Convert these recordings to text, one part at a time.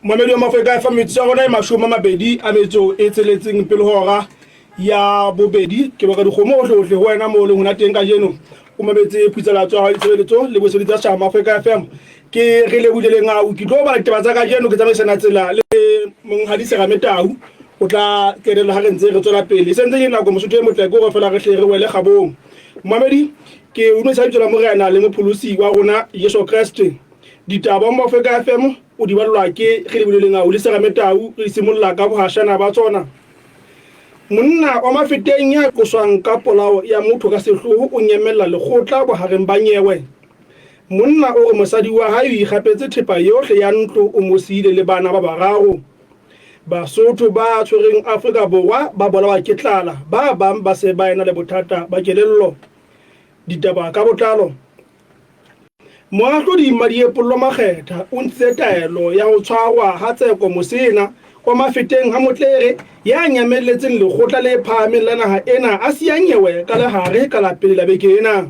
Mamedi wa Mafeka FM metso ya rona e mashome a mabedi a metso e tsheletseng pele hora ya bobedi ke ba ka dikgomo ohle ho wena mo le hona teng ka jeno o mabetse phutshelatso ha ditshebeletso le boseditsi tsa Shama Mafeka FM ke re le budeleng a o ke tlo ba ditaba tsa ka jeno ke tsamaisana tsela le monghadi Serametau o tla kerela ha re ntse re tswela pele sentse ke nako mosotho e motle go fela re hle re wele kgabong Mamedi ke o ntsha ditaba morena le mopholosi wa rona Yesu Kriste ditaba mo Mafeka FM o di balwa ke ge le buleleng a o le Serametau re simolla ka bohashana ba tsona monna o mafeteng ya qoswang ka polao ya motho ka sehloho o nyemella lekgotla bohareng ba nyewe monna o re mosadi wa hae o ikgapetse thepa yohle ya ntlo o mosile le bana ba bararo Basotho ba tshwereng Afrika Borwa ba bolawa ke tlala ba bang ba se ba ena le bothata ba kelello ditaba ka botlalo Moahlodi Madiepollo Makgetha o ntse taelo ya ho tshwarwa ha tseko mosena o mafeteng ha motlere ya nyamelletseng lekgotla le phahameng la naha ena a siyanyewe ka lehare ka la pele la beke ena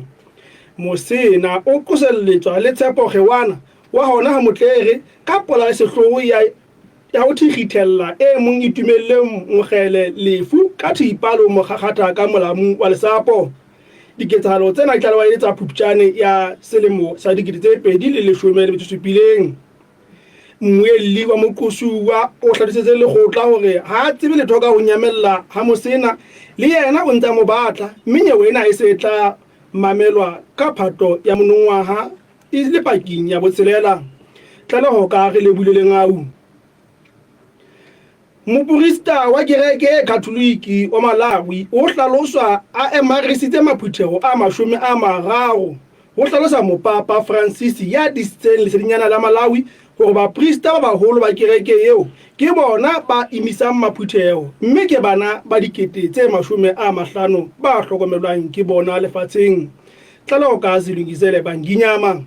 mosena o qoselletswa le tshepo kgewana wa hona ha motlere ka pola sehloho ya ho thikgithella e mong itumelleng mokgele lefu ka thipalo mokgakgatha ka molamu wa lesapo diketsahalo tsena tla le tsa Phuptjane ya selemo sa 2017 Mmuelli wa Moqosuwa o hlalositse lekgotla hore ha tsebe letho ka ho nyamella ha mosena le yena o ntse mo batla menyewe ena e se tla mamelwa ka phato ya monongwaha e le paking ya botshelela tlala ho ka re le buleleng au Moporista wa kereke Katoliki o Malawi o hlaloswa a emarisitse maphutheho a 30 ho hlalosa mopapa Francis ya disitseng lesedinyana la Malawi hore baprista ba baholo ba kereke eo ke bona ba imisang maphutheho mme ke bana ba dikete tse 50 ba hlokomelwang ke bona lefatsheng tlala o ka zilungisele banginyama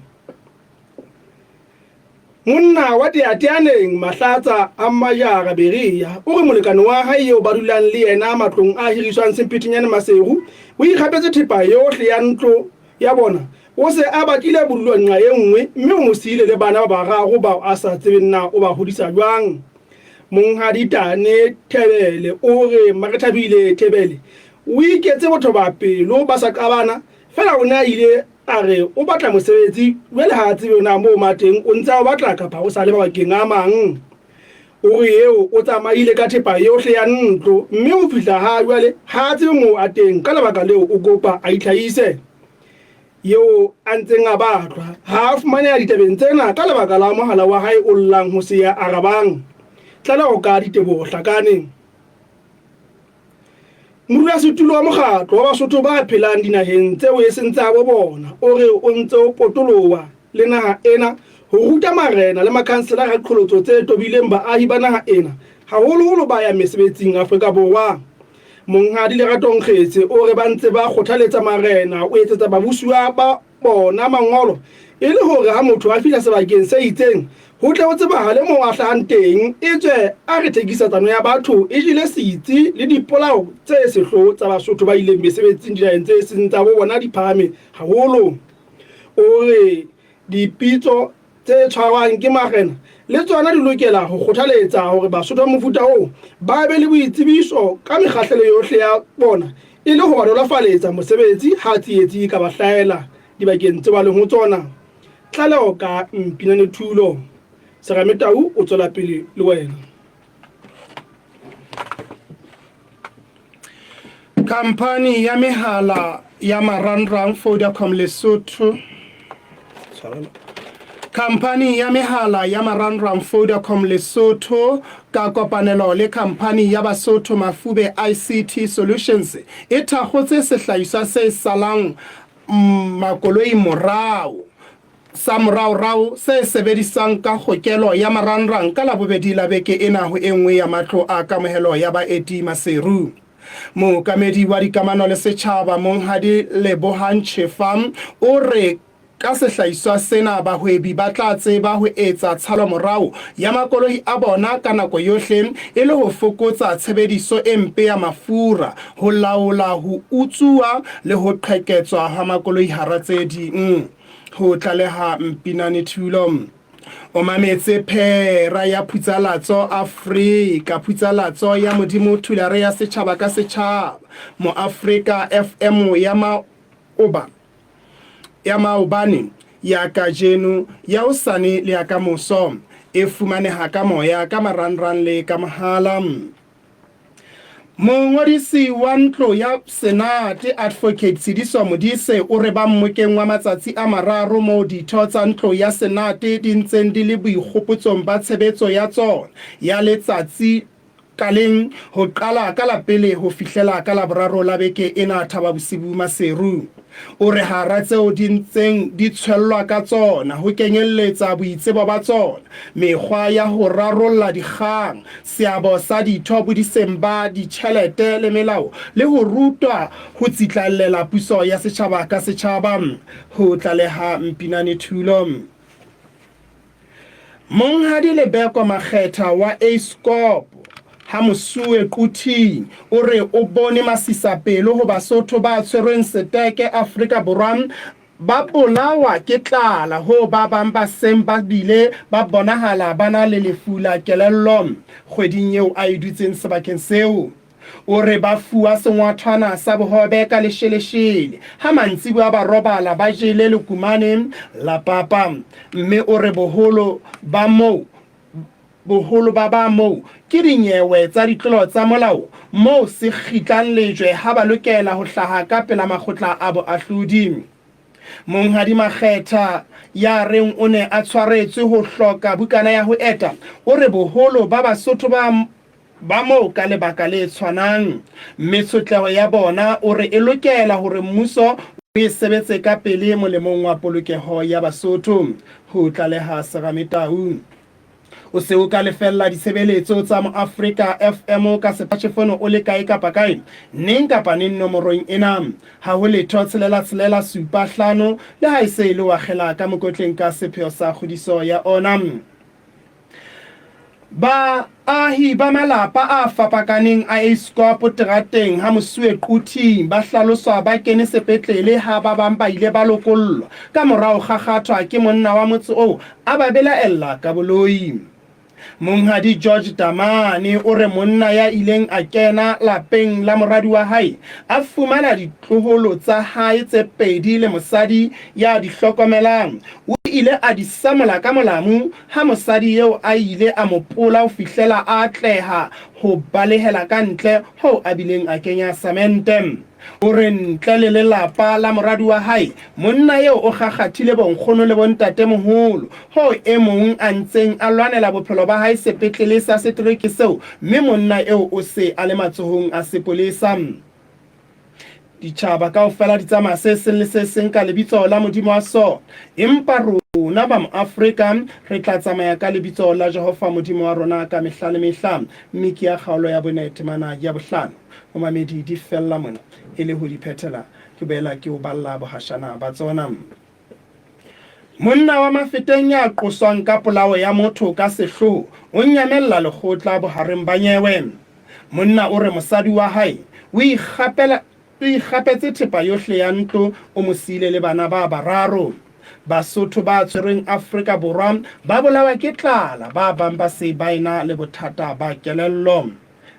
Monna wa teateaneng Mahlatsa a Majara Beria o re molekane wa hae eo ba dulang le yena matlong a hiriswang Semphethinyane Maseru o ikgapetse thepa yohle ya ntlo ya bona o se a batlile bolluanqa e nngwe mme o mosile le bana ba bararo ba a sa tsebeng na o ba hodisa jwang Monghadi Tane Thebele o re Makgethabile Thebele o iketse botho ba pelo ba sa qabana fela o na ile a re o batla mosebetsi jwale ha tsebe na mo mateng o ntse o batla kapa o sa le ba bakeng a mang o re eo o tsamaile ka thepa yohle ya ntlo mme o fihla ha jwale ha tsebe mo a teng ka lebaka leo o kopa a itlhaise yeo a ntseng a batlwa ha a fumane ditabeng tsena ka lebaka la mohala wa hae o llang ho se ya arabang tlala o ka diteboho hlakaneng Modulasetulo wa mokgatlo wa Basotho ba phelang dinaheng tseo e seng tsa bo bona o re o ntse o potolowa le naha ena ho ruta marena le makhansela ka qholotso tse tobileng baahi ba naha ena haholoholo ba ya mesebetsing Afrika Borwa Monghadi Lerato Nkgetse o re ba ntse ba kgothaletsa marena o etsetsa babusuwa ba bona mangolo e le hore ha motho a fihla sebakeng se itseng ho tle o tsebahale mo a hlahang teng etswe a re thekisetsano ya batho e jile sitsi le dipolao tse sehloho tsa Basotho ba ileng mesebetsing dinaheng tse seng tsa bo bona di phahame haholo o re dipitso tse tshwarwang ke marena le tsona di lokela ho kgothaletsa hore Basotho ba mofuta oo ba be le boitsebiso ka mekgahlelo yohle ya bona e le ho ba dolafaletsa mosebetsi ha tsietsi ka ba hlahela dibakeng tse ba leng ho tsona tlaleho ka Mpinane Thulo Serametau o tswela pele le wena Kampani ya mehala ya marangrang Vodacom Lesotho Kampani ya mehala ya marangrang Vodacom Lesotho ka kopanelo le kampani ya Basotho Mafube ICT Solutions e thakgotse sehlahiswa se salang makoloi morao sa moraorao se sebedisang ka kgokelo ya marangrang ka labobedi la beke ena ho enngwe ya matlo a kamohelo ya baeti Maseru Mookamedi wa dikamano le setjhaba Monghadi Lebohang Chefam o re ka sehlahiswa sena bahwebi ba tla tseba ho etsa tshalo morao ya makoloi a bona ka nako yohle e le ho fokotsa tshebediso e mpe ya mafura ho laola ho utsuwa le ho qheketswa ha makoloi hara tse ding ho tlaleha Mpinane Thulo o mametse phera ya Phutsalatso Afrika, Phutsalatso ya Modimo thulare ya setšhaba ka setšhaba mo Afrika FM ya maobane ya kajeno ya osane le ya ka moso e fumaneha ka moya ka marangrang le ka mahala. Mongodisi wa ntlo ya Senate Advocate Sidiso Modise o re ba mmokeng wa matsatsi a mararo mo ditho tsa ntlo ya Senate di ntseng di le boikgopotsong ba tshebetso ya tsona ya letsatsi kaleng ho qala ka la pele ho fihlela ka la boraro la beke ena Thaba Bosibu Maseru. O re hara tseo di ntseng di tshwellwa ka tsona ho kenyelletsa boitsebo ba tsona, mekgwa ya ho rarolla dikgang, seabo sa ditho bodiseng ba ditjhelete le melao, le ho rutwa ho tsitlallela puso ya setjhaba ka setjhaba, ho tlaleha Mpinane Thulo. Monghadi Lebeko Makgetha wa ASCOP ha Mosuwe Quthing o re o bone masisapelo ho Basotho ba tshwerweng seteke Afrika Borwa ba bolawa ke tlala ho ba bang ba seng ba bile ba bonahala ba na le lefu la kelello kgweding eo a idutseng sebakeng seo. O re ba fuwa sengwathwana sa bohobe ka lesheleshele ha mantsibuya ba robala ba jele lekumane la papa, mme o re boholo ba moo ke dinyewe tsa ditlolo tsa molao moo se kgitlang lejwe ha ba lokela ho hlaha ka pela makgotla a boahlodi. Monghadi Makgetha ya reng o ne a tshwaretswe ho hloka bukana ya ho eta o re boholo ba Basotho ba moo ka lebaka le tshwanang, mme tshotleho ya bona o re e lokela hore mmuso o e sebetse ka pele molemong wa polokeho ya Basotho, ho tlaleha Serametau. O se o ka lefella ditshebeletso tsa mo Afrika FM ka sepatjhefono o le kae kapa kae neng kapa neng nomorong ena ha ho letho 675 le ha ise le wa khela ka mokotleng ka sepheo sa kgodiso ya ona. Baahi ba malapa a fapakaneng a ASCOP terateng ha Mosuwe Quthing ba hlaloswa ba kene sepetlele ha ba bang ba ile ba lokollwa ka morao ga kgathwa ke monna wa motse oo a ba belaela ka boloi. Monghadi George Tamane o re monna ya ileng a kena lapeng la moradi wa hae a fumana ditloholo tsa hae tse pedi le mosadi ya di hlokomelang o ile a di samola ka molamu ha mosadi eo a ile a mo pola ho fihlela a atleha ho balehela ka ntle ho a bileng a kenya samente. O re ntle le lelapa la moradi wa hae monna eo o gagathile bonkgono le bontatemoholo ho e mong a ntseng a lwanela bophelo ba hae sepetlele sa setereke seo, mme monna eo o se a le matsohong a sepolesa. Ditjhaba kaofela di tsamaya se seng le se seng ka lebitso la Modimo wa sona, empa rona ba Mo-Afrika re tla tsamaya ka lebitso la Jehova Modimo wa rona ka mehla le mehla, mme ke ya kgaolo ya bonetemana ya bohlano. O mamedi di fella mona e le ho di phethela ke bela ke o balla bohashana ba tsona. Monna wa Mafeteng ya qoswang ka polao ya motho ka sehloho o nyamella lekgotla bohareng ba nyewe. Monna o re mosadi wa hae o ikgapetse thepa yohle ya ntlo o mo siile le bana ba bararo. Basotho ba tshwereng Afrika Borwa ba bolawa ke tlala ba bang ba se ba ena le bothata ba kelello.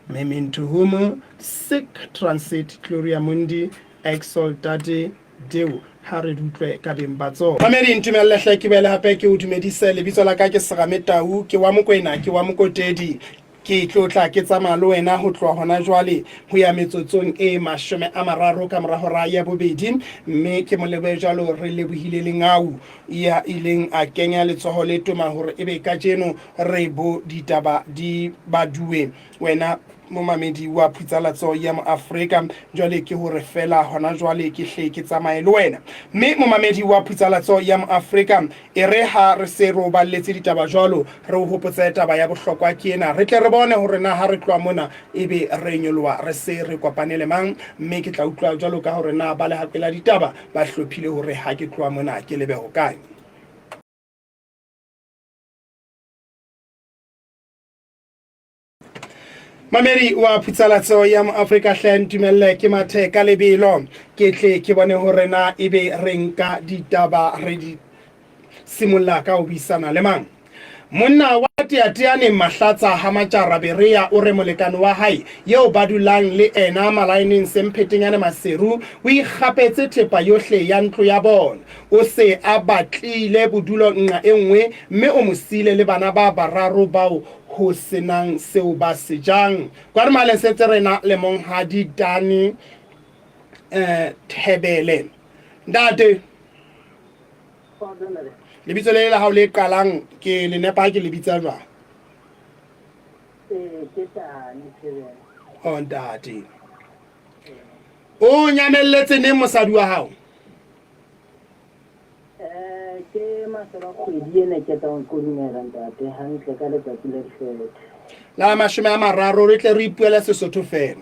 Memento homo sic transit gloria mundi exaltate Deo ha re dutlwe ka beng ba tsona. Mamedi ntumelle hle ke bele hape ke o dumedise lebitso la ka ke Serametau ke wa Mokwena ke wa Mokotedi ke tlotla ke tsamaya le wena ho tloha hona jwale ho ya metsotsong e 30 ka mora hora ya bobedi, mme ke mo lebe jwalo re lebohile le ngau ya ileng a kenya letsoho le toma hore ebe ka jeno re bo ditaba di baduwe wena momamedi wa Phutsalatso ya Mo-Afrika. Jwale ke hore fela hona jwale ke hle ke tsamaye le wena, mme momamedi wa Phutsalatso ya Mo-Afrika e re ha re se ro balletse ditaba jwalo re o hopotsa taba ya bohlokwa ke ena re tle re bone hore na ha re tloa mona ebe re nyolwa re se re kopanele mang, mme ke tla utlwa jwalo ka hore na ba le hapela ditaba ba hlophile hore ha ke tloa mona ke lebe ho kae. Mamedi wa Phutsalatso ya Mo-Afrika hle ntumelle ke mathe ka lebelo ke tle ke bone hore na ebe re nka ditaba re di simolla ka ho buisana le mang. Monna wa teateane Mahlatsa Hamatjara Berea o re molekane wa hae eo ba dulang le ena malaeneng Semphetenyane Maseru o ikgapetse thepa yohle ya ntlo ya bona. O se a batlile bodulo nqa e nngwe mme o mo siile le bana ba bararo bao ho senang seo ba se jang. Kwa re male setse rena le monghadi Dani Thebele. Ntate lebitso le la hao le qalang ke le nepa ke lebitsa jwang? Ke Dani Thebele. Oh ntate. O nyamelletse neng mosadi wa hao? Ke masela kgwedi ena ke tla go dumela ntate hantle ka letsatsi le lefete. La 30 re tle re ipuela Sesotho fela.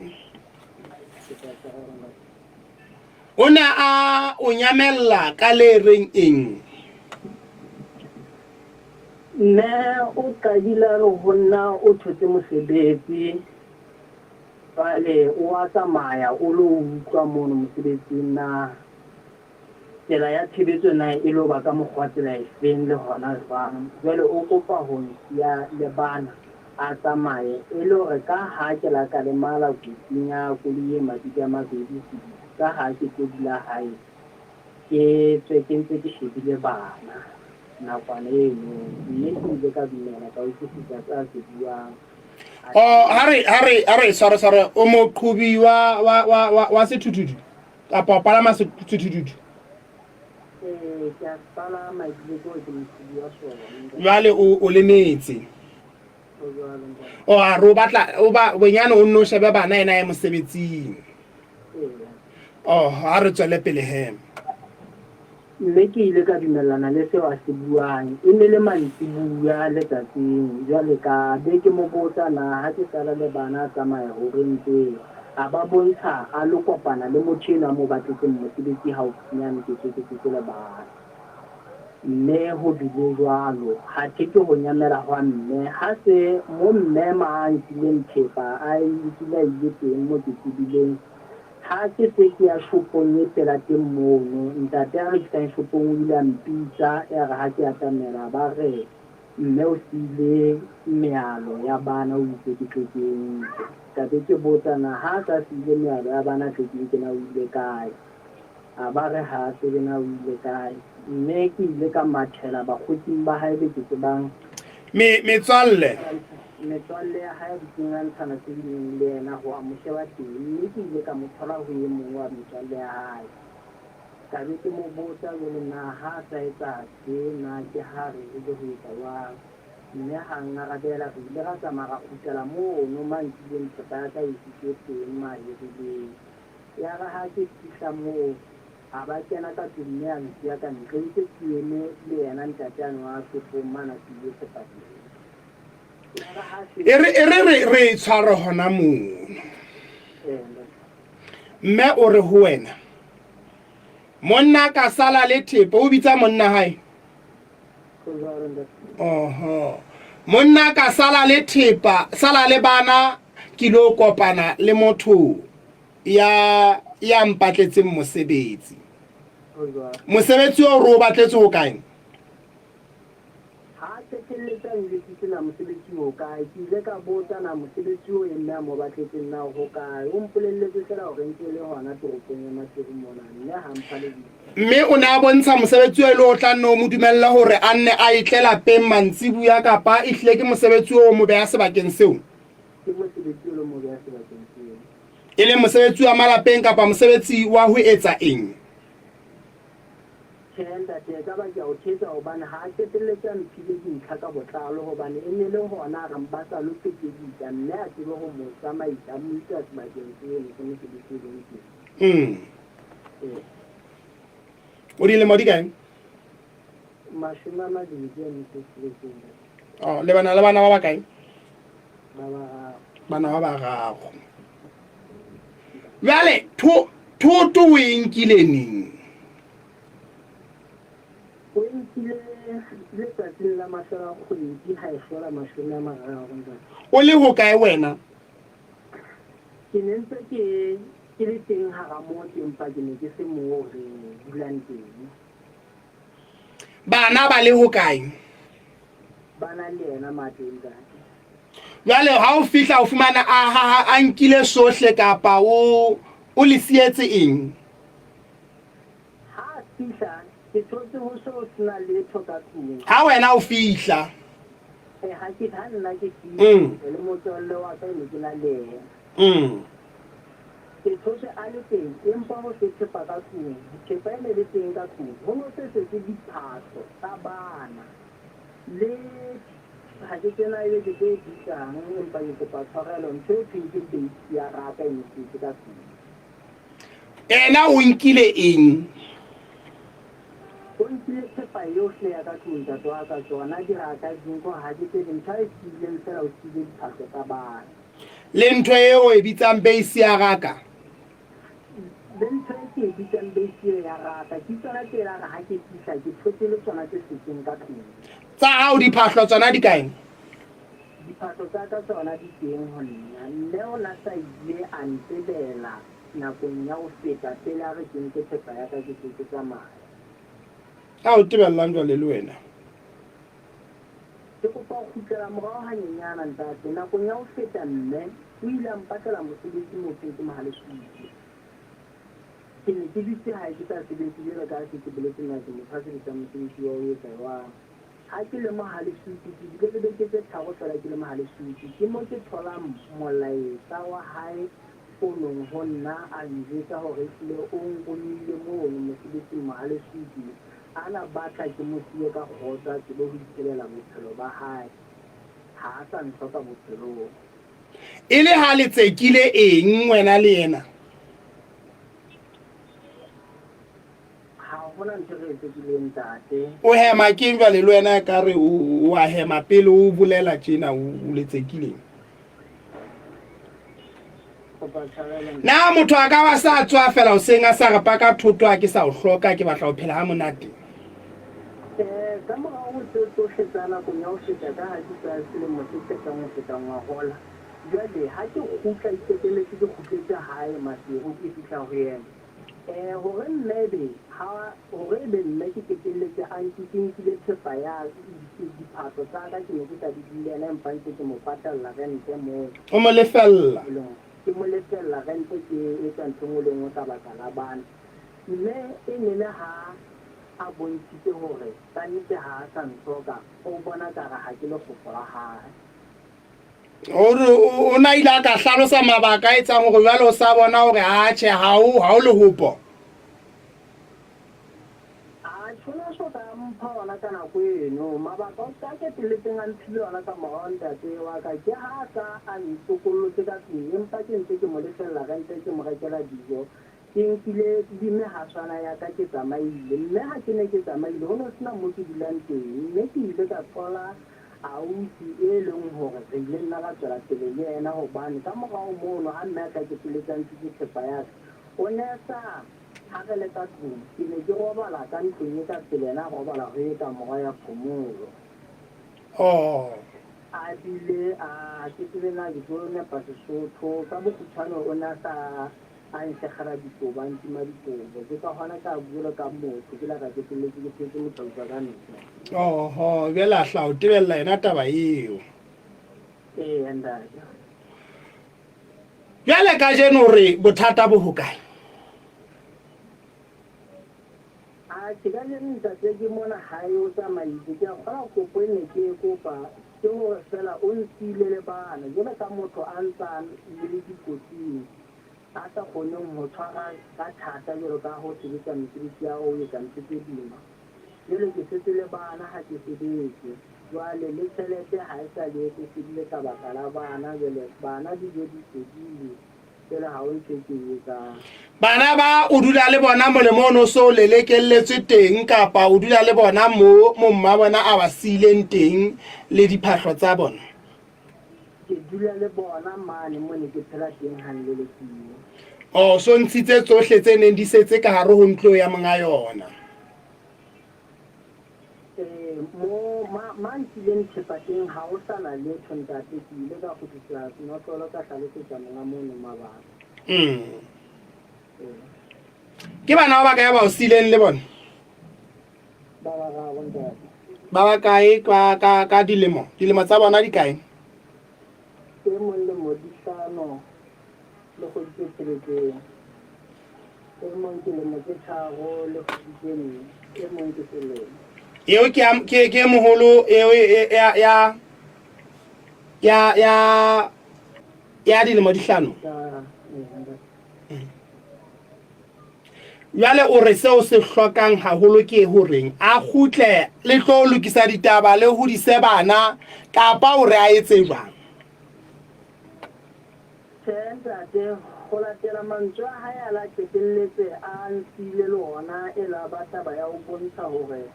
O ne a o nyamella ka le reng eng? Mme o qadile re honna o thotse mosebetsi jwale o a tsamaya o lo utlwa mono mosebetsing na tsela ya tshebetso na e lo ba ka mokgwa tsela e feng le hona jwang. Jwale o kopa ho ntshiya le bana a tsamaye e le hore ka ha ke la ka lemala kutsing ya koloi e mabidi a mabedi ka ha ke tlo dula hae ke ntse ke shebile bana nakwana eno mme ke ile ka dumela ka utlwisisa tsa se buang. Oh hare sorry o mo qhubi wa sethuthuthu kapa palama sethuthuthu. Ke a palama ke go ke motho wa sona. Jwale o lemetse. O a ro batla o ba bonyane o nno shebe bana ena ya mosebetsing. Oh ha re tswele pele he. Mme ke ile ka dumellana le seo a se buang e ne le mantsibuya letsatsing jwale ka be ke mo botsa na ha ke sala le bana tsamaya hore ntse a ba bontsha a lo kopana le motho ena mo batletseng mosebetsi haufinyane ke le bana. Mme ho bile jwalo ha ke ho nyamela hwa mme ha se mo mme maantileng thepa a itile ile teng mo ke tibileng ha ke se ke ya shopong e tela teng mono ntate a re ka shopong o ile a mpitsa ya re ha ke atamela ba re mme o sile mealo ya bana o itse ke tlekeng ka be ke botsana ha ka sile mealo ya bana tlekeng ke na o ile kae a ba re ha se le na o ile kae mme ke ile ka mathela bakgotsing ba hae be ke tsebang metswalle ya hae di ngantshana tse ding le yena ho amosheba teng mme ke ile ka mo thola ho ye mong wa metswalle ya hae ka be ke mo botsa le na ha sa etsa na ke ha re ile ho etsa jwang mme ha ngarabela re ile ra tsamaya ra kgutlela moo no mantileng thepa ya ka e sitse teng mahirileng ya ra ha ke fihla moo a ba kena ka tlung ya ntsiya ka ntle ntse ke eme le yena ntateane wa shopong mana ke ile sepateng re tshware hona moo. Mme o re ho wena monna ka sala le thepa o bitsa monna hae. Oho monna ka sala le thepa sala le bana ke lo kopana le motho ya mpatletseng mosebetsi. Mosebetsi o re o batletse ho kae? ha ke tletsa ile ke tsena mosebetsi ho kae ke ile ka botsa na mosebetsi o ena mo batletseng na ho kae o mpolelletse fela hore ntse le hona toropong ya Maseru mona mme ha mphale mme o ne a bontsha mosebetsi o ile o tla nno mo dumella hore a nne a itlela peng mantsibuya kapa e hlile ke mosebetsi o mo beha sebakeng seo. ke mosebetsi o le mo beha sebakeng seo E le mosebetsi wa malapeng kapa mosebetsi wa ho etsa eng? ntate ka ba ke o thetsa hobane ha ke tletsa mphile dintlha ka botlalo hobane e ne le hona re ba sa lo tsetedisa mme a tsebe ho mo tsamaisa mo itse sebakeng seo ke mosebetsi o leng O dilemo di kae? mashome a mabedi a metso e tsheletseng. Oh le bana ba ba kae? Bana ba bararo. Jwale thoto o e nkile neng? o nkile letsatsing la masela kgwedi ha e hlola mashome a mararo. O le ho kae wena? Ke ne ntse ke le teng hara moo empa ke ne ke se moo re dulang teng. bana ba le hokae ba na le yena mateng ka jwale ha o fihla o fumana a nkile sohle kapa o le sietse eng ha fihla ke thotse ho so sena letho ka tlung ha wena o fihla ha ke nna ke fihla le motswalle wa ka ne ke na le yena ke thotse a le teng empa ho se thepa ka tlung thepa e ne le teng ka tlung ho no se ke diphaso tsa bana le ha ke tsena ile ke ditang empa ke kopa tshwarelo ntho e phedi base ya raka e ntse ka tlung ena o nkile eng o nkile thepa yohle ya ka tlung tsa tswa ka tsona di raka dinko ha ke tse ntho e tsile fela o tsile diphaso tsa bana le ntho eo e bitsang base ya raka ntho e ke bitsang base ya raka ke tsona tse raka ha ke fihla ke thotse le tsona tse setseng ka tlung tsa hao diphahlo tsona di kae diphaso tsa ka tsona di teng ho nna mme o la sa ile a ntebela nakong ya ho feta pele a re ke nke thepa ya ka ke se tsamaya a o tebellang jwale le wena ke kopa ho kgutlela morao hanyenyana ntate nakong ya ho feta mme o ile a mpatlela mosebetsi motseng ke Mahalesuti ke ne ke ditse ha ke tla sebetsi jwalo ka ha ke boletse nna ke motho a sebetsang mosebetsi wa ho etsa jwang ha ke le Mahalesuti ke dile le beke tse tharo fela ke le Mahalesuti ke mo ke tholang molaetsa wa hae founong ho nna a njwetsa hore ehlile o ngonile moo mosebetsing Mahalesuti ana batla ke mo siye ka kgotsa ke lo ho itshelela bophelo ba hae ha a sa nthoka bophelong e le ha le tsekile eng wena le yena ha hona ntho re tsekileng ntate o hema ke jwale le wena ka re o a hema pele o bolela tjena o le tsekileng na motho a ka wa sa tswa fela o senga sa re pa ka thotho a ke sa o hloka ke batla ho phela ha monate ka morao ho tsohle tsa nakong ya ho feta ka ha ke sa selemo se fetang ho feta ngwahola jwale ha ke kgutla iketletse ke kgutletse hae masego ke fihla ho yena hore mmebe hore be mme ke ketelletse a nkile thepa ya diphaso tsa ka ke ne ke sa di dilena empa ntse ke mo patalla rente moo o mo lefella ke mo lefella rente ke etsa ntho ngwe le ngwe ka baka la bana mme e ne le ha a bontshitse hore kannete ha a sa nthoka o bona kare ha ke le kgofo la hae o na ile a ka hlalosa mabaka a etsang hore jwale o sa bona hore tjhe ha o le hopo tshwana so ka mpha ona ka nako eno mabaka o ka ke teletseng a nthile ona ka morao ntate wa ka ke ha ka a ntokolotswe ka tlung empa ke ntse ke mo lefella rente ke mo rekela dijo ke nkile dimme ha tshwana ya ka ke tsamaile mme ha ke ne ke tsamaile ho no sena mo ke dulang teng mme ke ile ka thola ausi e leng hore re ile nna ka tswela pele le yena hobane ka morao mono ha mme a ka ke teletsang ke thepa ya ka o ne sa ha re le ka tlung ke ne ke robala ka ntlong e ka pele yena robala ho e ka morao ya phomolo a bile a ke tsebe na ke tlo nepa Sesotho ka bokgutshwane o na sa a nsekgara dikoba ntima dikobo ke ka hona ka bula ka motho ke la ka ke tselletse ke phetse motlausa ka ntle bjale a hla o tebella yena taba eo ndaka jwale ka jeno hore bothata bo hokae ke ka le ntate ke mona hae o tsamaile ke a kgona kopo ne ke kopa ke hore fela o ntile le bana jwale ka motho a ntsa le dikotsing a sa kgoneng ho tshwara ka thata jwalo ka ho sebetsa mesebetsi ya ho etsa ntho tse boima jwale ke setse le bana ha ke sebetse jwale le tjhelete ha e sa le ke sebile ka baka la bana jwale bana dijo di fedile jwale ha o ntse ke etsang bana ba o dula le bona molemo ono so lelekelletswe teng kapa o dula le bona mo mma bona a ba sileng teng le diphahlo tsa bona ke dula le bona mane mo ne ke phela teng hanlelekile so ntshitse tsohle tse neng di setse ka hare ho ntlo ya monga yona mo mantileng thepa teng ha o sana letho ntate ke ile ka kgutlisa senotlolo ka hlalosetsa monga mono mabaka ke bana ba ka ya ba o sileng le bona bararo ntate. ba ba kae ka dilemo tsa bona di kae? E mong le modihlano le go tsetsetseng. E mong ke le motsharo le go tsetseng. E mong ke selemo. Eo ke moholo eo ya dilemo dihlano. Jwale o re seo se hlokang haholo ke horeng a kgutle le tlo lokisa ditaba le ho di sebana kapa o re a etse jwang? Ntate go latela mantswe a hae a la qetelletse a ntshile le ona e la ba taba ya ho bontsha hore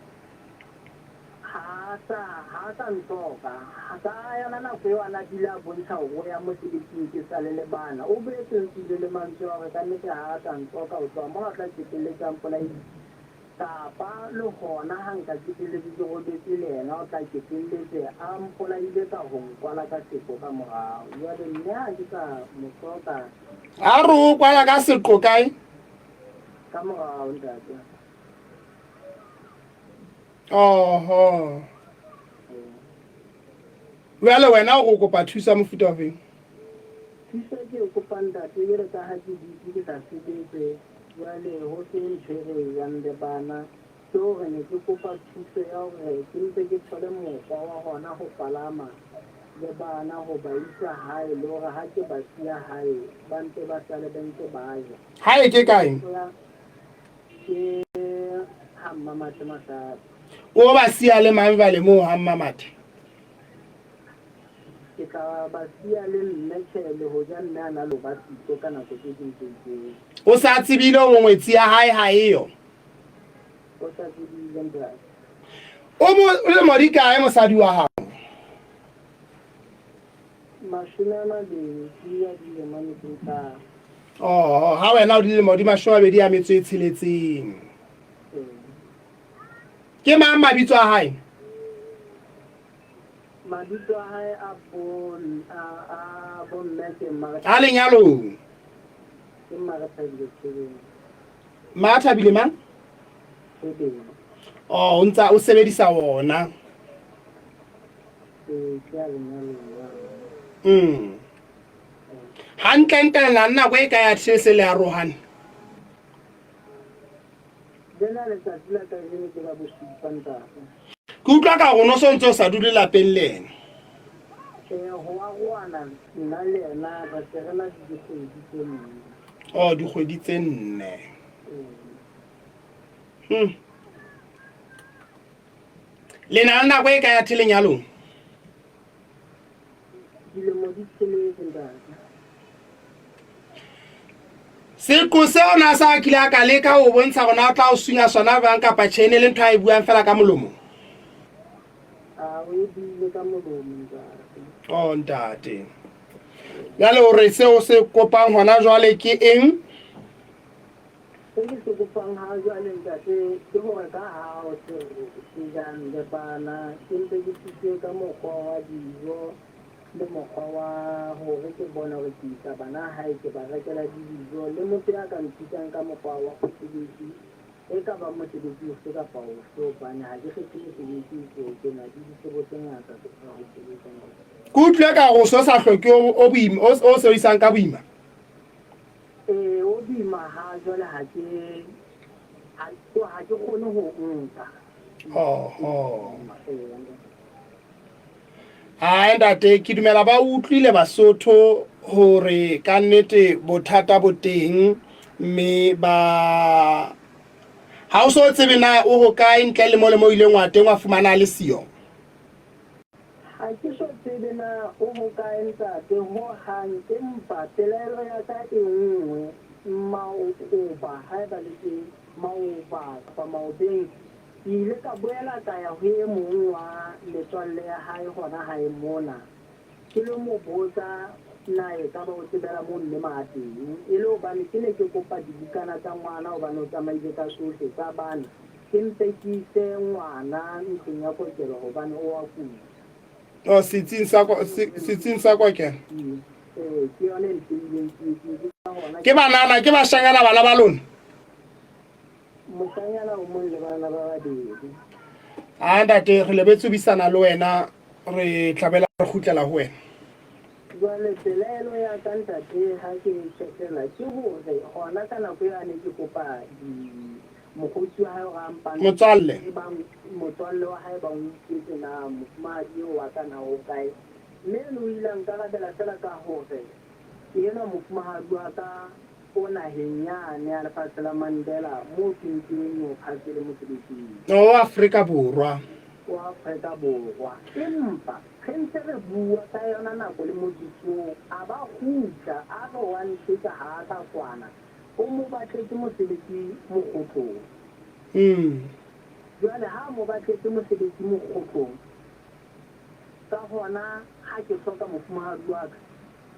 ha sa ntsoka ha ka yona nako eo a na dile a bontsha hore o ya mosebetsing ke sa le bana o boetse ntshile le mantswe hore ka nnete ha sa ntsoka ho tswa moo a tla qetelletsang polaedi kapa le gona ha nka qetelletse ke robetse le yena o tla qetelletse a mpolaile ka ho nkwala ka seko ka morao jwale mme ha ke sa motsoka A re o kwala ka seqo kae? ka morao ntate. Oho. Jwale wena o kopa thusa mofuta o feng? Thuso ke o kopang ntate jwale ka ha ke sa sebetse jwale ho se ntshwere yang le bana ke hore ne ke kopa thuso ya hore ke ntse ke thole mokgwa wa hona ho palama le bana ho ba isa hae le hore ha ke ba siya hae ba ntse ba sale ba ntse ba ja. Hae ke kae? Ke Hamma Mathe. O ba siya le Mamvale moo Hamma Mathe. Ke tla ba siya le Nnekele ho ja nna na lo ba sitso ka nako tse ding. O sa tsebile o ngwetsi ya hae ha eyo. O sa tsebile ntate. O le modi kae mosadi wa hao? Mashome di ya dilemane tse tharo. Oh, ha wena o dilemo di 26. Ke mang mabitso a hae? Mabitso a hae a bomme ke A lenyalong. Marathabile mang? Oh, o ntsa o sebedisa wona. Hantle nna nako e ka ya these le arohane. Ke utlwa ka go no so ntse o sa dule lapeng le ena. Oh, dikgwedi tse 4. Le na nako e ka ya thelenyalong. Seko seo na sa kile ka leka o bontsha gona o tla o sunya sona bang kapa chain le ntho a e buang fela ka molomo. Oh ntate. Jale o re seo se kopang hona jwale ke eng? Se kopang ha jwale ntate ke hore ka ha o se jang le bana ke ntse ke tsitse ka mokgwa wa dijo le mokgwa wa hore ke bona hore ke isa bana hae ke ba rekela dijo le motho ya ka nthutang ka mokgwa wa go sebetsi e ka ba mosebetsi o se ka pa o so bana ha ke kgethe mosebetsi o ke na di disebo tse ngata tse ka go sebetsa. Kutlwe ka go so sa hloke o boima o se isang ka boima. O boima ha jwale ha ke kgone ho nka. Ha ntate ke dumela ba utlwile Basotho hore ka nnete bothata bo teng mme ba ha o so tsebe na o ho kae ntle le mo ile ngwateng wa fumana le siyo. Ha ke so tsebe na o ho kae ntate ho hang empa pelelo ya ka e nngwe maoba ha ba le maoba ba maobeng ile ka boela ka ya ho e mong wa letswalle ya hae hona hae mona ke lo mo botsa na e ka ba o tsebela mo nne mateng e le hobane ke ne ke kopa dibukana tsa ngwana hobane o tsamaile ka sohle tsa bana ke ntse ke ise ngwana ntlong ya kokelo hobane o wa kula. Oh, sitsing sa kwa ke. Ke yone Ke banana ke bashanyana bana ba lona. Moshanyana o mong le bana ba babedi. ntate re lebetse bisana le wena re tlabela re khutlela ho wena jwale pelaelo ya ka ntate ha ke tshepela ke hore gona ka nako ya ne ke kopa mokgotsi wa hae ga mpana motswalle motswalle wa hae ba o iketse na mofumahadi eo wa ka na o kae mme o ile nka ratela fela ka hore ke ena mofumahadi wa ka o naheng yane ya lefatshe la Mandela mo ke ntseng o phasele mosebetsing o Afrika Borwa wa Afrika Borwa empa re ntse re bua ka yona nako le motsitsong a ba hutla a re wa ntsheka ha ka kwana o mo batletse mosebetsi mokgotlong jwale ha mo batletse mosebetsi mokgotlong ka hona ha ke hloka mofumahadi wa ka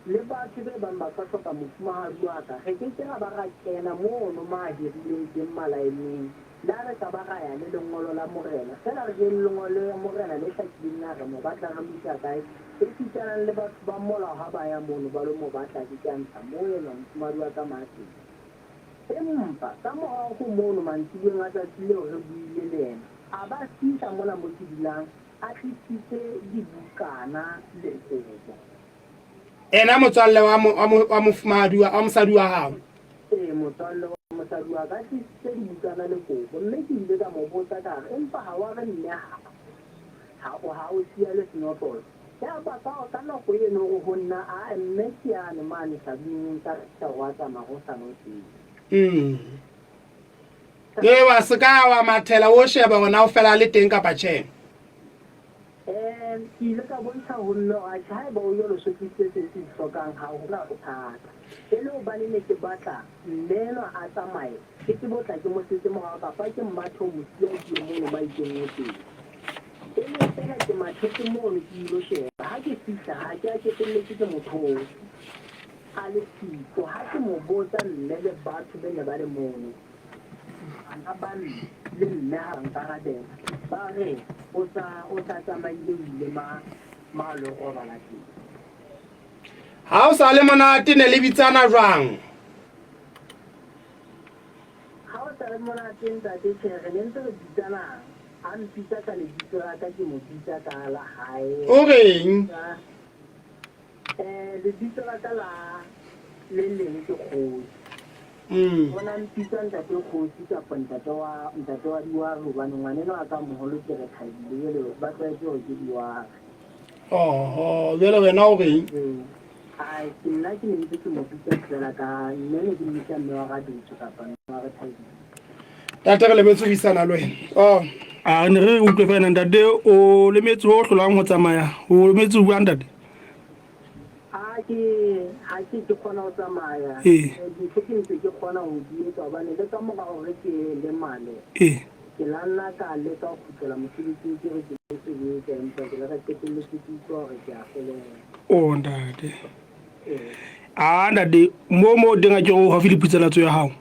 le batho be bang ba ka hloka mofumahadi wa ka re ke tsena ba ra kena mono mahirileng teng malaeneng la re ka ba ra ya le lengolo la morena fela re je lengolo la morena le hlakileng na re mo batla re misa kae e fitalang le batho ba molao ha ba ya mono ba lo mo batla ke kantsha mo yena mofumahadi wa ka mati empa ka morao go mono mantsibueng a tsatsi leo re buile le yena a ba fihla mona mo ke dulang a tlisitse dibukana le kobo ena motswalle wa mofumahadi wa mosadi wa hao motswalle wa mosadi wa ka tlisitse dibukana le kobo mme ke ile ka mo botsa ka re empa ha wa re mme ha o siya le senotlolo ya ba ka nako eno go ho nna a mme ke yane mane sabing ka wa tsamaya go sanotseng wa seka wa mathela o sheba gona o fela le teng kapa tjhe ke ile ka bontsha ho nna a tjha ba o yolo so ke se hlokang ha ho na bothata e le hobane ne ke batla mmeno a tsamaye ke botla ke mo setse morao kapa ke mmatho mosia ke mono ba ikengetseng e le fela ke mathetse mono ke ilo sheba ha ke fihla ha ke a ke tselletse ke motho a le siko ha ke mo botsa mme le batho be ne ba le mono ana ba le mme ha nkarabela ba re o sa tsamaile ile ma lo go bala teng ha o sa le monate ne le bitsana jwang ha o sa le monate ntate tjhere ne ntse re bitsana a mpitsa ka le bitso la ka ke mo bitsa ka la hae o reng le bitso la ka la le leng ke kgosi bona mpitsa ntate kgosi kapa ntate wa diware hobane ngwaneno a ka moholo ke re thabile le ba tlwaetse ho ke diware jwale wena o reng ai ke nna ke ne ntse ke mo bitsa fela ka mme ne ke mmisa mme wa ga ditso kapa mme wa re thabile tate re lebetse ho isana le wena a ne re utlwe fela ntate o lemetse ho hlolang ho tsamaya o lemetse ho bua ntate ha ke kgona ho tsamaya dintho ke ntse ke kgona ho di etsa hobane le ka mora hore ke le male ke la nna ka leka ho kgutlela mosebetsing ke re ke sebetsa empa ke la ka qetelletse ke utlwa hore ke a felela ntate ntate mo denga ke go gafi diputselatso ya hao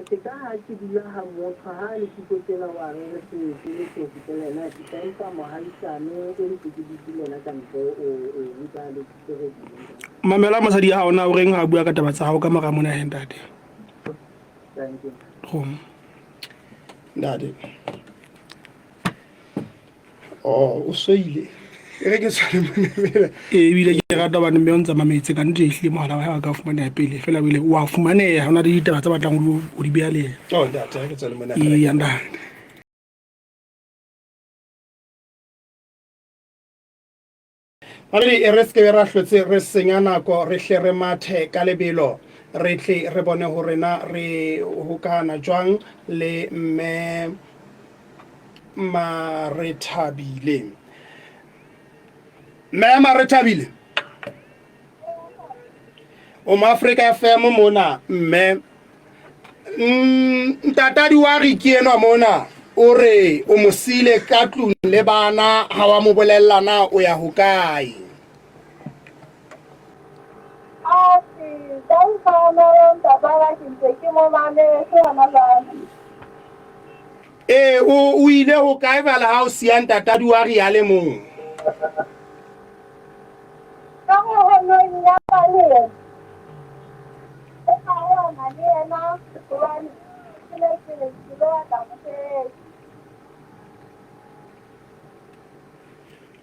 ke ka ha ke dula ha motho ha le ke tsela wa re se le ke fitelela ke tsa mohaisane e ntse ke ditlena ka ntle o nka le tsere mamela mosadi ya hao na o reng ha bua ka taba tsa hao ka mara mona he ntate thank you ntate o soile re ke tsale mona bile ke rata bana mme o ntsa mametse ka ntle ehlile mohala wa ka fumana pele fela bile wa fumaneha hona le ditaba tsa batlang o di bea le ntate ke tsale mona ntate Mabedi re se ra hlotse re senya nako re hle re mathe ka lebelo re tle re bone hore na re hokana jwang le mme Marethabile o Africa FM mona mme ntatadi wa re ke enwa mona o re o mosile ka tlung le bana ha wa mo bolellana o ya hokae o ile hokae bala ha o siya ntatadi wa re ya le mong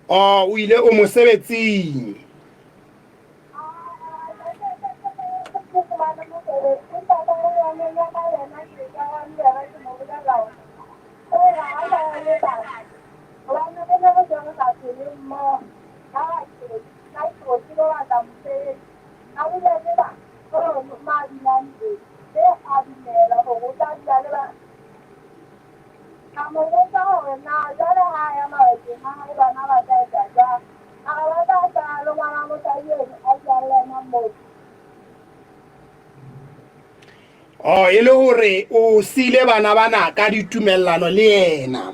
o ile o mosebetsing. O e le hore o sile bana bana ka ditumellano le yena.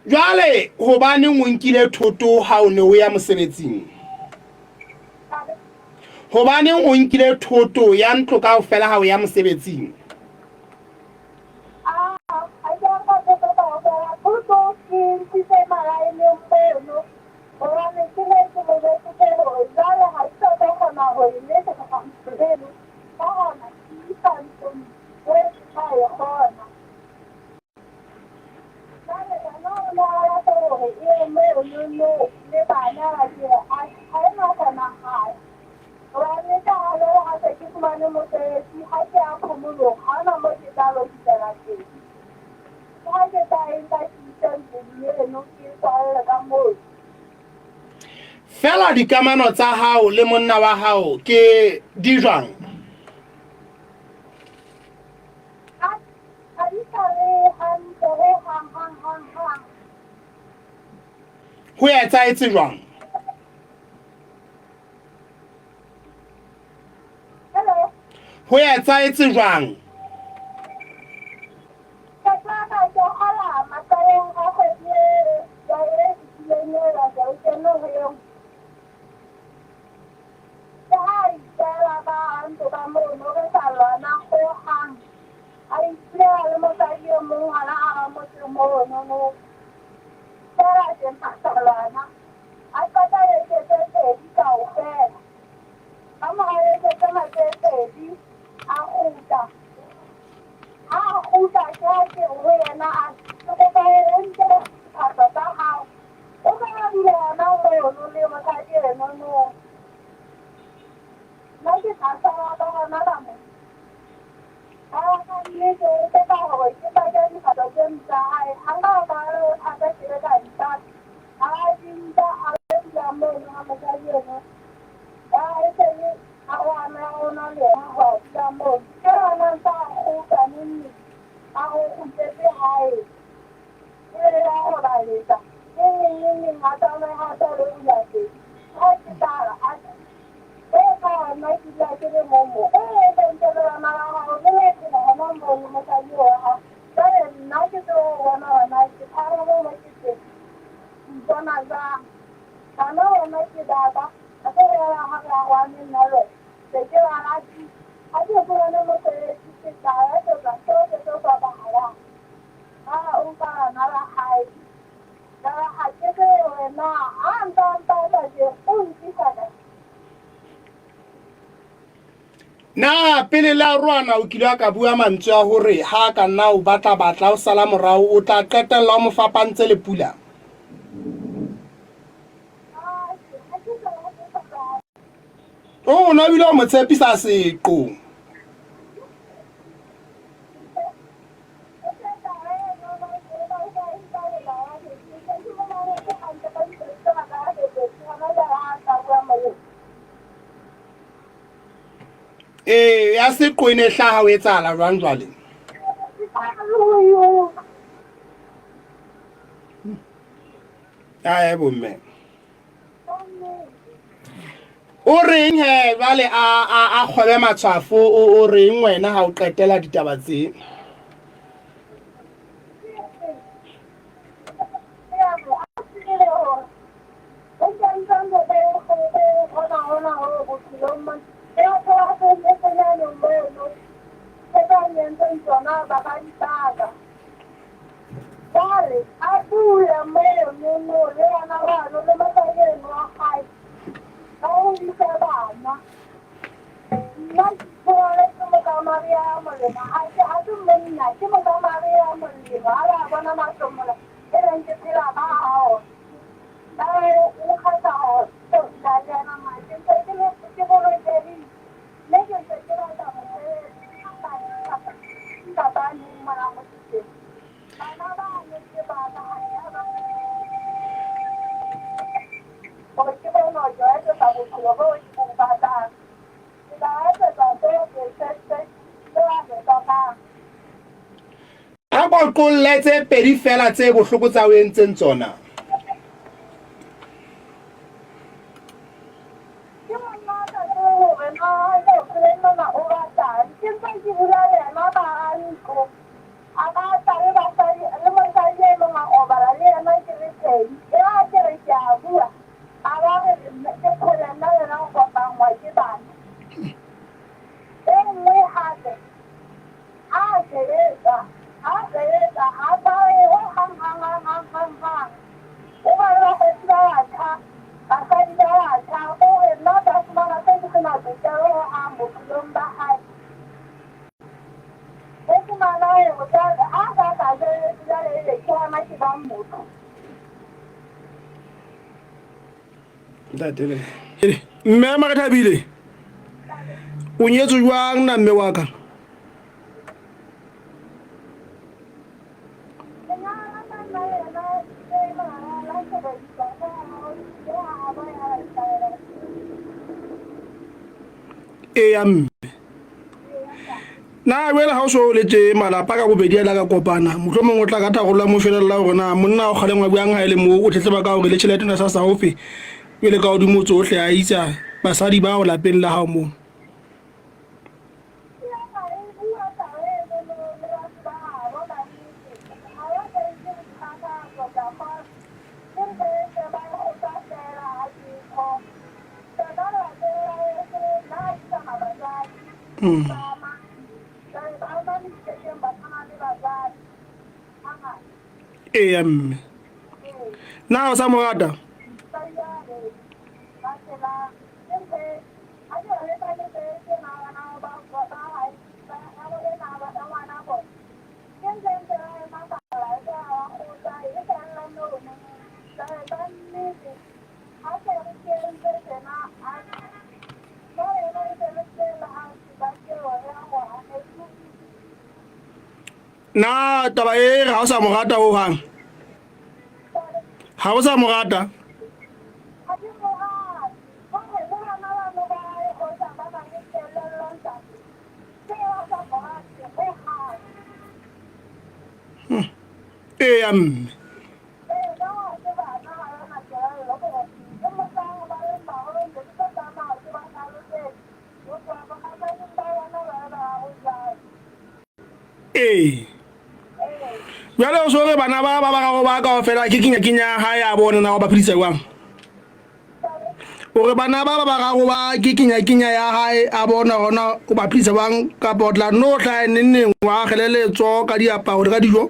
Jwale hobaneng o nkile thoto ha o ne o ya mosebetsing? Hobaneng o nkile thoto ya ntlo kaofela ha o ya mosebetsing? Fela dikamano tsa hao le monna wa hao ke di jwang? Ho etsahetse jwang? Ho etsahetse jwang? Na pele la rwana o kile ka bua mantswe a hore ha ka nna o batla o sala morao o tla qetella o mo fapantse le pula? O na bile o mo tshepisa seqo. Ya seqo ene hlaha o etsahala jwang jwale? Ya bomme. O reng he jwale a kgwebe matshwafo o reng wena ha o qetela ditaba tse? Ura meu, menino, eu não vou, não vou fazer no pai. Não me será, não pode como da Maria Molina. A tu menina, como da Maria Molina, a bona masomula. Era em que tira mal. Daí o casal, da Jana mais, então que vou ver. Nem que se tira da mulher, tá tá nem mal. a qoqolle tse pedi fela tse bohloko tsa o entseng tsona. Mme Makathabile o nyetswe jwang na mme wa ka? Eya mme na wela ha o so le tse malapa ka bobedi a la ka kopana mohlomong o tla ka thagolla mo felela gore na monna o kgalengwa bjang ha ile mo o tletleba ka gore le tšhelete na sa saofe pele ka godimo tsohle a itsa basadi ba o lapeng la hao mo. Na o sa mo rata? Na taba e ga o sa mo rata o hang? Ha o sa mo rata? Jale o sore bana ba gago ba ka fela ke kinya ha ya bona na ba phedisa jwang? O re bana ba gago ba ke kinya ya hae a bona hona o ba phedisa jwang ka potla no tla nne wa geleletso ka diaparo ka dijo?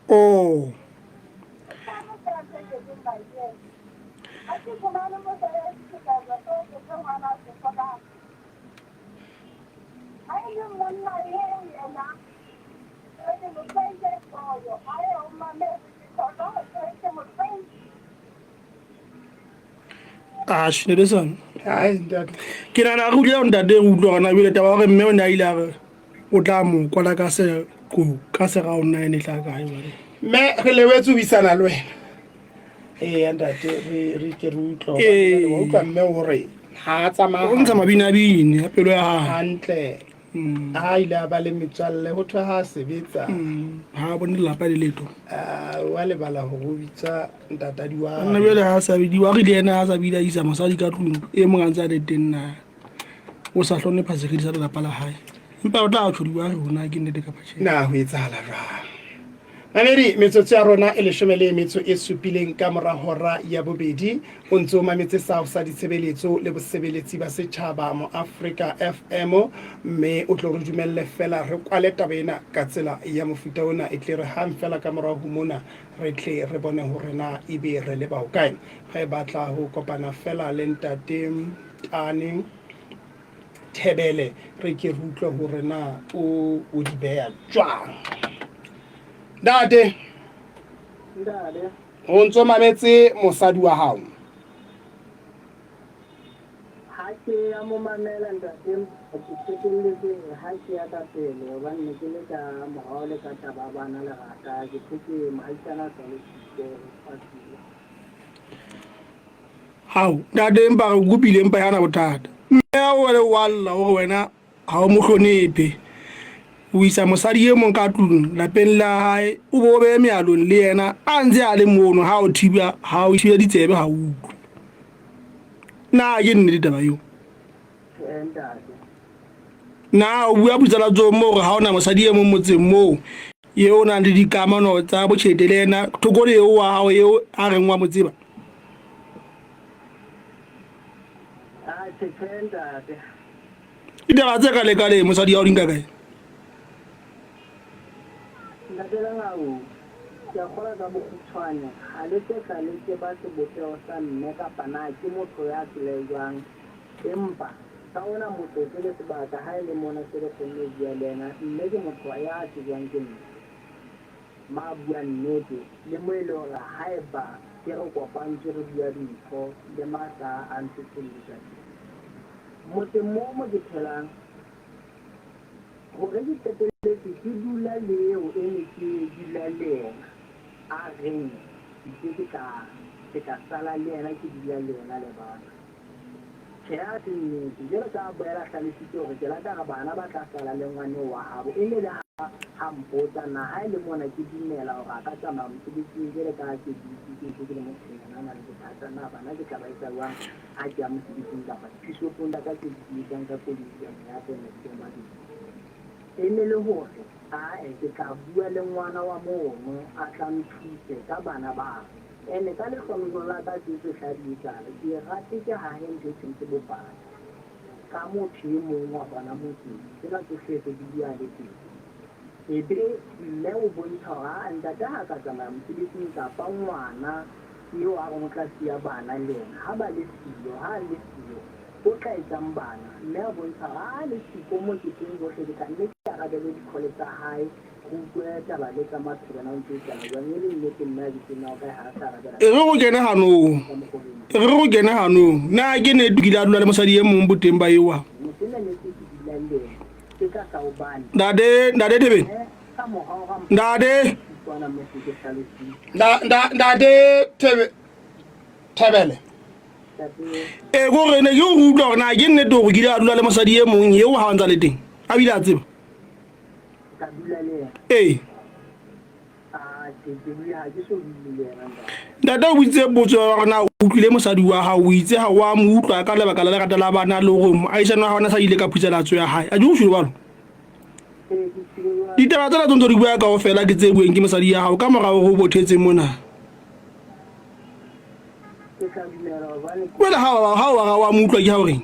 Oh. Ash, ne desan. Ai, ndat. Kina na rulia ndat de rulo na bile tawa re me na ila. o tla mo kwala ka se ga o nna ene tla kae ba me re lewetse o buisana le wena ntate re ke re utlwa wa utlwa mme hore ha tsamaya o ntsha mabinabine ya pelo ya hae hantle a ile a ba le metswalle ho thwe ha sebetsa ha bone lelapa le leto wa lebala ho go bitsa ntatadi wa nna bjale ha sa bidiwa re le ena ha sa bida isa mosadi ka tlung e mong a ntse a le teng na o sa hlone phasegedi sa lelapa la hae empa o tla tshodiwa rona ke nnete ka patšhe na ho etsahala jwang mamedi metsotso ya rona e 17 ka mora hora ya bobedi o ntse o mametse sao sa ditshebeletso le bosebeletsi ba setjhaba mo Africa FM mme o tlo re dumelle fela re kwale taba ena ka tsela ya mofuta ona e tle re hang fela ka mora ho mona re tle re bone hore na ebe re le bao kae ga e batla ho kopana fela le ntate Tane Thebele re ke rutlwe hore na o di beya jwang Ndade o ntso mametse mosadi wa hao ha ke ya mo mamela ntate ke tshekeletse ha ke ya ka pele hobane ke le ka morao le ka taba bana le rata ke tseke mahaisana sa le tsiko hao ndade empa re gupile empa yana bothata mme o le walla hore wena ha o mo hlonephe o isa mosadi e mong ka tlung lapeng la hae o bo be mealong le yena a ntse a le mono ha o thiba ditsebe ha utlwe na ke nnete taba eo na o bua putsala tso mo gore ha ona mosadi e mong motseng moo yeo o nang le dikamano tsa botjhete le yena thoko le eo wa hao eo a reng wa mo tseba ditaba tse ka lekale mosadi ya o dinka kae ke a kgola ka bokgutshwane ga le tse ka le ke ba sebopego sa mme kapa na ke motho ya tselejwang empa ka ona motsotso le sebaka ha e le mona se le kgonne bua le ena mme ke motho ya tsejwang ke nne ma bua nnete le mo e le gore ha e ba ke re kopantse re bua dintho le maatla a ntsetsolisa motseng moo mo ke phelang gore ke qeteletse ke dula leo e ne ke dula le ena a reng ke ka sala le ena ke dula le ena le bana ke a nnete jalo ka boela tlhalositse gore ke lata ga bana ba tla sala le ngwane wa gabo e ne le ha mpotsa na ha e le mona ke dumela gore a ka tsamaya mosebetsing jele ka ke le mothena na le bothata na bana ke tla ba etsa jwang ha ke ya mosebetsing kapa thusoponda ka ke dietsang ka koloi ya tsone ke madi e ne le hore ke tla bua le ngwana wa mono a tla nthuse ka bana ba ene ka le kgono la ka se hlabitsana ke rate ke ha he ntse tse bopana ka motho e mong wa bana motho ke la ke se di bua le teng ebe mme o bontsha ha ntate ha ka tsamaya mosebetsing kapa ngwana yo a go tla sia bana le ha ba le silo ha le silo o tla etsang bana mme a bontsha ha le siko mo ke teng go hle ka nne ka ga le dikhole tsa hae go bua taba le tsa maphelo na ntse tsana jwa le nne ke nna di tsena ka ha sa ra e re go kena hanong na ke ne dukile a dula le mosadi e mong boteng ba ewa motena ne ke dila le ke ka sa obane ndade Thebele ka mo ga ndade tswana mo ke tlhalositse ndade Thebele e go re ne yo go utlwa na ke nnete go kile a dula le mosadi e mong yeo ha ntsa le teng a bile a tseba ka dula le ee ke bua ke so dile ndade o butse botso gore na o utlwile mosadi wa hao o itse ha wa mo utlwa ka lebaka la lerata la bana le gore moaisane wa hao na sa ile ka phutselatso ya hae a di go file balo ditaba tsena tsontse di bua kao fela ke tse bueng ke mosadi ya hao ka morago go bothetseng mona wela ha wa mo utlwa ke ha o reng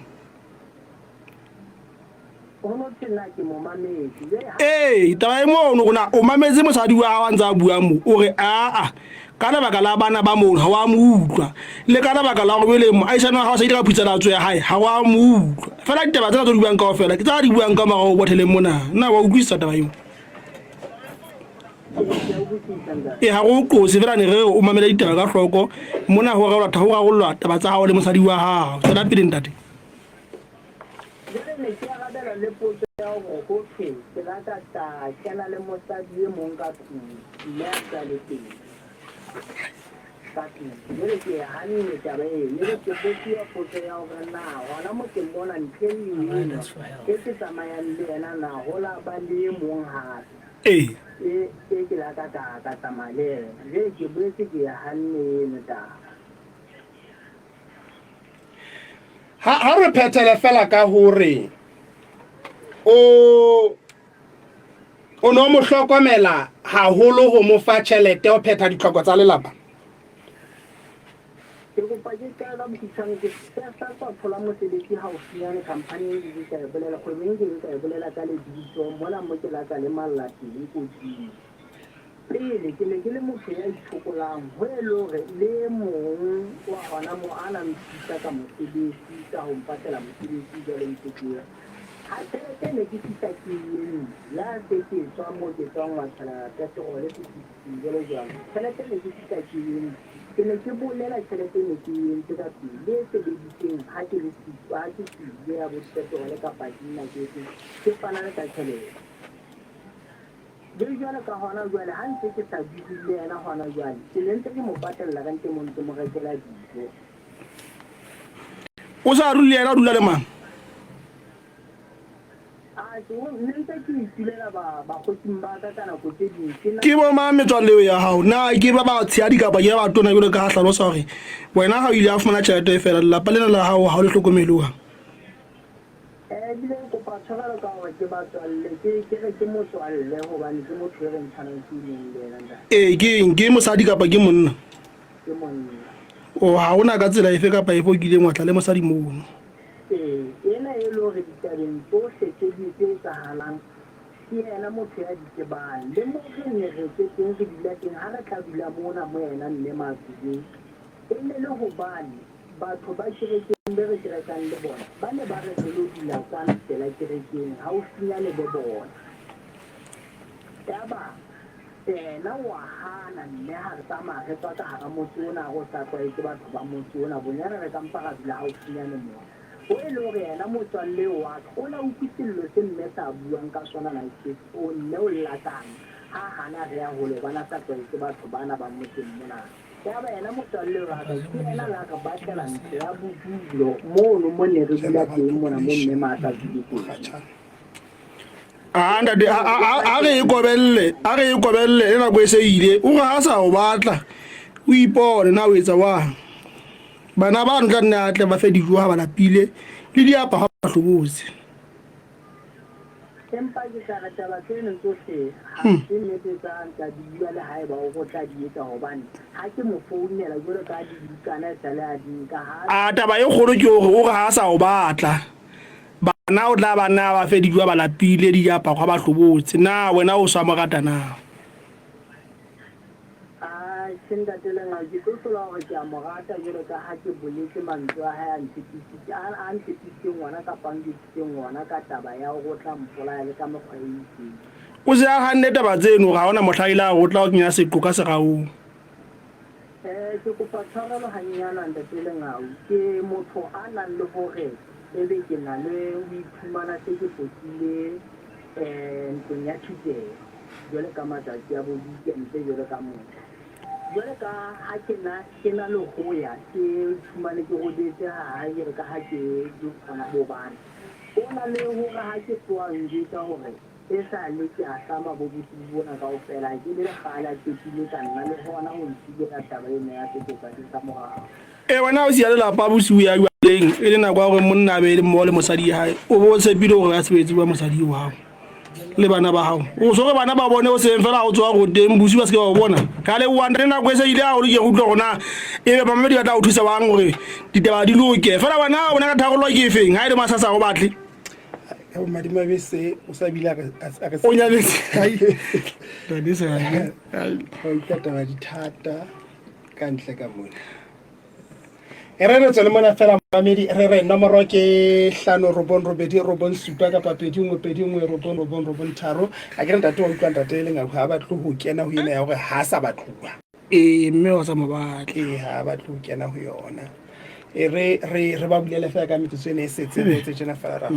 ee taba e mono gona o mametse mosadi wa hao a ntse a bua mo o re aa ka lebaka la bana ba mono ga wa mo utlwa le ka lebaka la go bele mo aisane wa hao sa ile ka phutselatso ya hae ga wa mo utlwa fela ditaba tsena tse di buang kao fela ke tsa di buang ka morago go botheleng mona nna wa utlwisisa taba eo e ha go qose fela ne re o mamela ditaba ka hloko mona ho rarollwa taba tsa hao le mosadi wa hao tsela pele ntate ya go go ke la ta kena le mosadi e mong ka tlung mme a sa le teng ka tlung jwale ke hanne taba e le ke botsi ya potso ya gore na gona mo ke bona ntle le eno ke ke tsamayang le ena na gola ba le mong gape e ke la ka tsamaya le ena jwale ke boetse ke hanne eno taba ha re phethele fela ka hore o no mo hlokomela haholo ho mo fa tjhelete o phetha ditlhoko tsa lelapa ke kopa ke ka botšang ke sa thola mosebetsi gaufinyane company e ka e bolela kgwebeng ke ka e bolela ka lebitso mola mo ke la ka le mallateng kotsing pele ke ne ke le motho ya itshokolang ho e le hore le mong wa hona mo ana mpitsa ka mosebetsi ka ho mpatela mosebetsi jalo ntsekere ha tšhelete ne ke fihla ke eno la se ke tswa mo ke tswang wa tšhela petrol le se jalo jalo tšhelete ne ke fihla ke eno ke ne ke bolela tšhelete ne ke entse ka pele e sebeditseng ha ke le sipa ke sile ya bopetrole kapa dina ke fana le ka tšhelete le jwale ka hona jwale ha ntse ke sa bile ena hona jwale ke ne ntse ke mo patella ka ntle mo ntse mo rekela dijo o sa rule yena o dula le mang ne ntse ke itulela bakgotsing ba ka nako tse ding ke bo ma metswaleo ya hao na ke ba tshehadi kapa ke ba tona jwale ka ha hlalosa hore wena ha o ile a fumana tjhelete e fela lelapa lena la hao ha o le hlokomeluwa ebile kopa tshwarelo ka gore ke batswalle ke re ke motswalle gobane ke motho e re ntshwanang ke ileng le ena ke mosadi kapa ke monna ke monna o ha ona ka tsela efe kapa efe o kileng wa tla le mosadi mono ena e le gore ditabeng tsohle tse di tse etsahalang ke ena motho ya ditsebang le mo re ne re teng re dula teng ha re tla dula mona mo ena mme matsuding e ne le hobane batho ba kerekeng be re kerekang le bona ba ne ba re re lo dula kwana fela kerekeng haufinyane le bona taba ena wa hana mme ha re tsamaya re tswa ka hara motse ona go sa tlwaetse batho ba motse ona bonyane re ka mpa ra dula haufinyane moo o e le gore yena motswalle wa ka o la utlwisello se mme sa buang ka sona na ke o nne o latang ha hana re ya hole bana sa tlwaetse batho bana ba motseng mona ya ba yena motswalle wa ka ke yena la ka batlela ntho ya bodulo mono mo ne re dula teng mona mo mme maatla teng a re e kobelle e nako e se ile o ga a sa o batla o ipone na o etsa wang bana ba ntla nne atle ba fe dijo ha ba lapile le diapa ha ba hlobotse empa ke ka rata ba tseno tsohle ha ke nnete tsa nka di bua le haeba o go tla di etsa hobane ha ke mo founela jwalo ka di bukana tsa le a di nka ha a taba e kgolo ke hore o ga a sa o batla bana o tla bana ba fe dijo ba lapile di diapa ha ba hlobotse na wena o sa mo rata na sentatele nga ke tlola gore ke a morata jalo ka ha ke boletse mantswe a hae a ntshepisitseng ngwana kapa nketsitseng ngwana ka taba ya go tla mpolaya le ka mekgwa e itseng o se a ganne taba tseno ga ona motlhaile go tla go kenya seqo ka segaong ke kopa tshwarelo gannyana ntatele ngao ke motho a nang le gore ebe ke na le o iphumana se ke fotile ntlong ya thutelo jale ka matsatsi a bodikente jalo ka motho jwale ka ha ke na le ho ya ke fumane ke godetse ha ke re ka ha ke kgona bobane o na le hore ha ke tswa njeta hore e sa le ke a hlama bobuti bona kaofela ke le kgala ke tsile ka nna le hona ho ntshile ka taba ena ya tsetsa ke sa morao wena o sia lelapa bosiu ya leng e le nako ya gore monna a be le mmoho le mosadi ya hae o bo tshepile gore a sebetsi wa mosadi wa hao le bana ba hao o so bana ba bone o seng fela go tswa go teng busi ba se ke ba bona ka le wanda nako e se ile a go le ke go tlo gona e be mamedi ka tla o thusa bang gore ditaba di loke fela bana bona ka thagolwa ke efeng ha ile masasa go batle o madima be se o sa bila ka o nyaletse hai tadi se o ikata ba dithata ka ntle ka mona re tswele mona fela mamedi re nomoro ke 5 kapa 2 a ke re ntate wa utlwa ntate le ngaka ha ba tlo ho kena ho yena ya gore ha sa batluwa mme o sa mo batle ha ba tlo kena ho yona re ba bulele fela ka metsotso ene e setse re etse tjena fela ra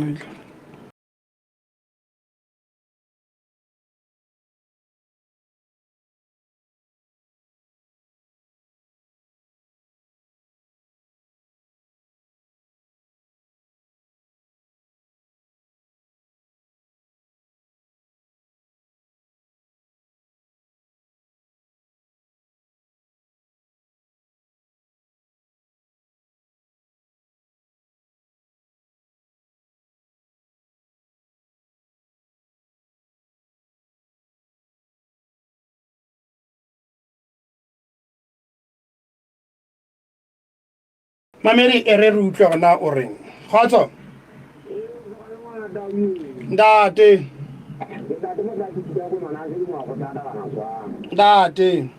Mamedi e re utlwe gona o reng kgotso ntate ntate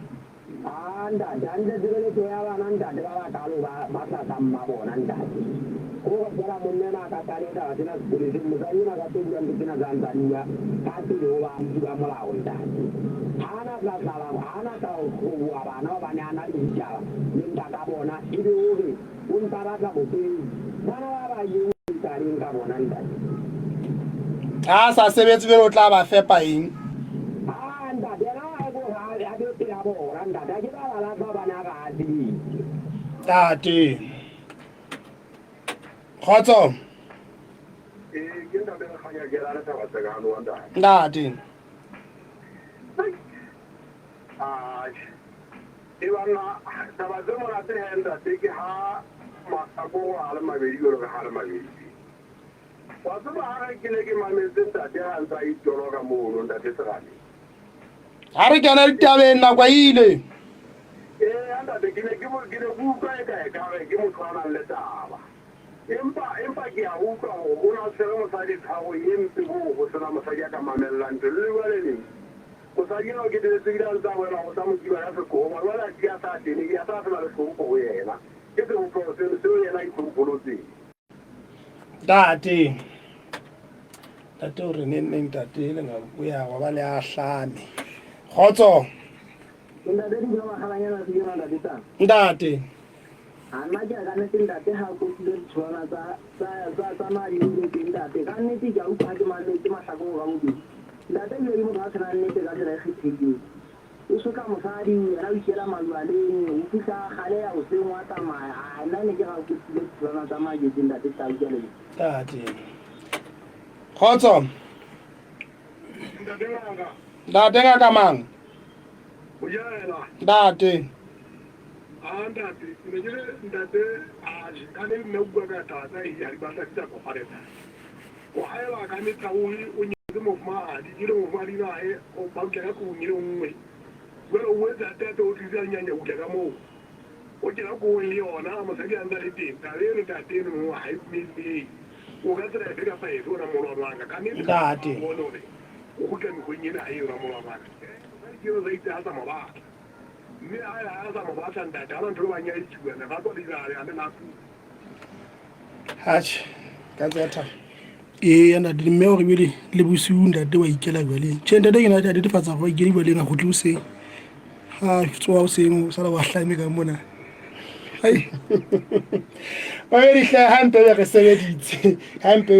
a sa sebetse bele o tla ba fepa eng tate kgotso ntate e bana taba tse monate he ntate ke ha masako a le mabedi go re ha le mabedi wa tseba ha ke le ke mametse ntate ha ntsa itolo ka mono ntate tsane ha re kena ditabeng nakwa ile ntate ke ne ke buka e ka re ke motho a nang le taba empa ke a utlwa go na se re mosadi thago e mpe go sena mosadi a ka mamellang ntho le ba le leng mosadi eo ke diletse ke dantsa wena go sa mokiba ya sekgoba wala ke ya sa tene ke ya sa fela le tlhompho go yena ke se utlwa seo yena e tlhompolotseng tate o re neng tate le nga o ya go ba le a hlame kgotso ntate ana ke ga ne tinda te ha go le tswana tsa mari le tinda te ga ne ti ja u pa ke mane ke masako ga mo ndate le mo ba tsana ne te ga tsela e khithiki o so ka mosadi ra o ikela malwaleng o fisa gale ya o se ngwa tsamaya ana ne ke ga go le tswana tsa mari tinda te tsa ukele tate kgotso ntate nga ka mang ntate ntate ne ke ntate ka ne nne o bua ka tata e ya di batla tsa go fareta o haela ka ne tsa o nyetse mo madi ke le mo madi na e o ba ke ka go nyile nngwe well o wetsa tata o tlisa nyanya o ka mo o ke la go le yona mo sa ke anda le teng ta le ntate no ha e mme o ka tsela e ka fa e bona mo lo manga ka ne ntate o go ka go nyela e ra mo lo manga ke o zai ta sa mo ba mme a sa mo ba sa ntate a ntho ba nya e tsuwa na ba go dira ya na ku hach ka tsata yana di mme o re bile le bosiu ntate wa ikela jwaleng tšhe ntate ke na di fatsa go ikedi jwaleng a go tlose ha tsoa o seng o sala wa hlame ka mona ai o re hle hampe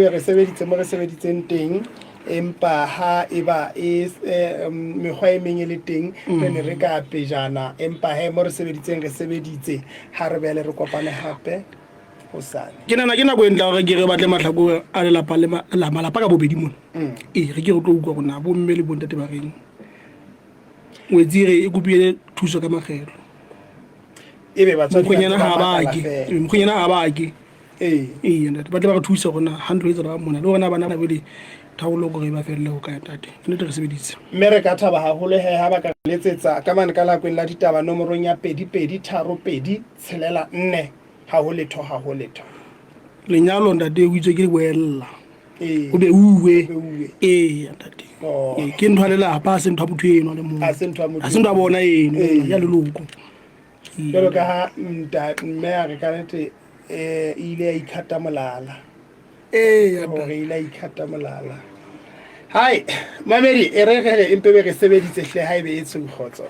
re sebeditse mo re sebeditseng teng empa ha eba mekgwa e meng e le teng re ne re ka pejana empa he mo re sebeditse ha re bele re kopane hape hosane ke nana ke nako e ntla gore ke re batle matlhako a lelapa le malapa ka bobedi mona re ke re tlo utlwa gona bo mme le bontate ba reng ngwetsire e kopile thuso ka magelo ebe batswadi mokgonyana ga ba ke ntate ba tle ba re thusa gona handle etsa ba mona le gona bana ba bele thaolo gore ba felele go ka tate nnete re sebeditse mme re ka thaba haholo he ha ba ka letsetsa ka mane ka lakweng la ditaba nomorong ya 223234 ha ho letho lenyalo ntate o itse ke boella o be uwe ntate ke ntho a lelapa a se ntho a motho eno le mongwe a se ntho a bona eno ya leloko jalo ka ha mme a re ka nete ile ya ikhata molala gore ile ya ikhata molala hai mamedi e re gele empe be re sebeditse hle ha ebe e tshwe kgotso